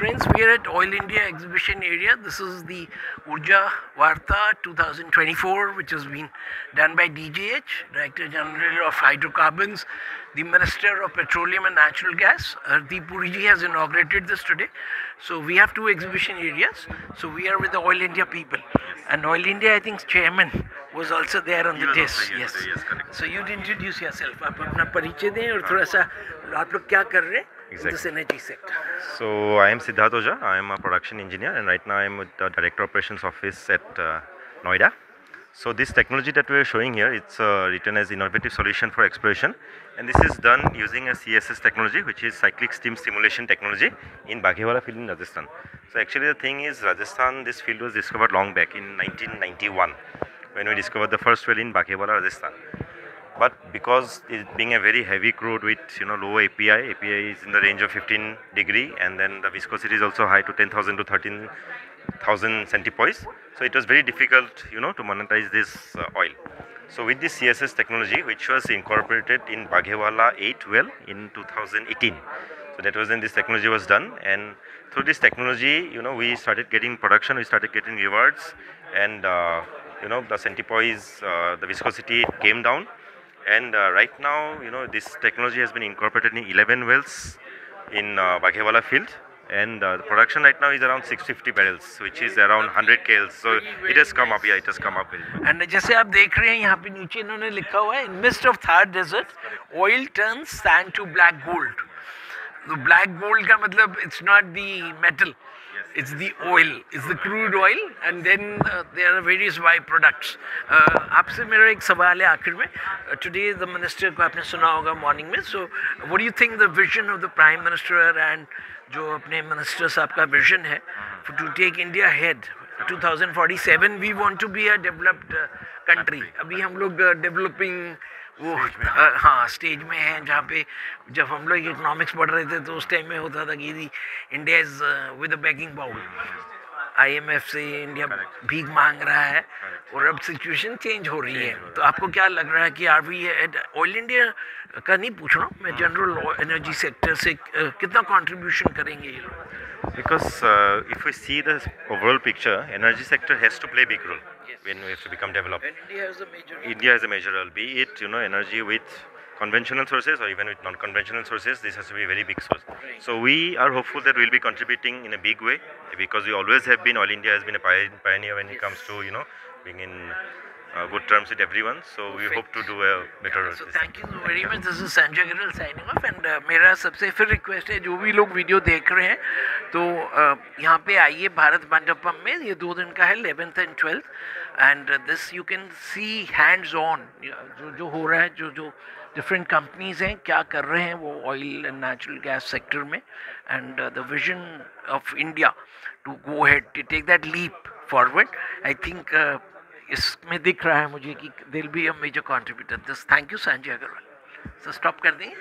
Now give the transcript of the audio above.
friends, we are at Oil India exhibition area. This is the Urja Varta 2024, which has been done by DGH, Director General of Hydrocarbons, the Minister of Petroleum and Natural Gas. Hardeep Puri ji has inaugurated this today. So we have two exhibition areas. So we are with the Oil India people. And Oil India, I think, chairman was also there on the desk. Yes. So you'd introduce yourself. आप अपना परिचय दें और थोड़ा सा आप लोग क्या कर रहे हैं in this energy sector. So I am Siddharth Oja. I am a production engineer, and right now I am with the Director Operations Office at Noida. So this technology that we are showing here, it's written as innovative solution for exploration, and this is done using a CSS technology, which is cyclic steam stimulation technology in Baghewala field in Rajasthan. So actually the thing is, Rajasthan, this field was discovered long back in 1991 when we discovered the first well in Baghewala, Rajasthan. But because it being a very heavy crude with low API is in the range of 15 degree, and then the viscosity is also high to 10,000 to 13,000 centipoise. So it was very difficult to monetize this oil. So with this CSS technology, which was incorporated in Baghewala 8 well in 2018. So that was when this technology was done, and through this technology we started getting production, we started getting rewards, and the centipoise, the viscosity came down. And right now, this technology has been incorporated in 11 wells in Baghewala field, and the production right now is around 650 barrels, which is around 100 kls. So it has come up, it has come up very much. And जैसे आप देख रहे हैं यहाँ पे नीचे इन्होंने लिखा हुआ है, in midst of Thar desert, oil turns sand to black gold. The black gold का मतलब it's not the metal. It's the oil, it's the crude oil, and then there are various byproducts. आपसे मेरा एक सवाल है आखिर में. Today the minister को आपने सुना होगा morning में. So what do you think the vision of the Prime Minister and जो अपने minister साहब का vision है to take India ahead? 2047 we want to be a developed country. अभी हम लोग developing वो हाँ स्टेज में हैं, जहाँ पे जब हम लोग इकोनॉमिक्स पढ़ रहे थे तो उस टाइम में होता था कि India is with a begging bowl. IMF से इंडिया भीख मांग रहा है और अब सिचुएशन चेंज हो रही है. तो आपको क्या लग रहा है कि आर वी ऑयल इंडिया का नहीं पूछ रहा हूँ मैं, जनरल एनर्जी सेक्टर से कितना कंट्रीब्यूशन करेंगे ये लोग? Because if we see the overall picture, energy sector has to play a big role when we have to become developed. And India has a major role. India has a major role, be it energy with conventional sources or even with non-conventional sources. This has to be a very big source. Right. So we are hopeful that we will be contributing in a big way, because we always have been. Oil India has been a pioneer when it comes to being in good terms with everyone. So we hope to do a better. So thank you very much. This is Sanjay Giral signing off, and मेरा सबसे फिर request है, जो भी लोग video देख रहे हैं तो यहाँ पे आइए भारत मंडपम में. ये 2 दिन का है, 11th and 12th, and this you can see hands on जो हो रहा है, जो डिफरेंट कंपनीज हैं क्या कर रहे हैं वो oil and natural gas sector में, and the vision of India to go head to take that leap forward. I think इसमें दिख रहा है मुझे कि there will be a major contributor this. Thank you Sanjay Agarwal. So stop कर देंगे.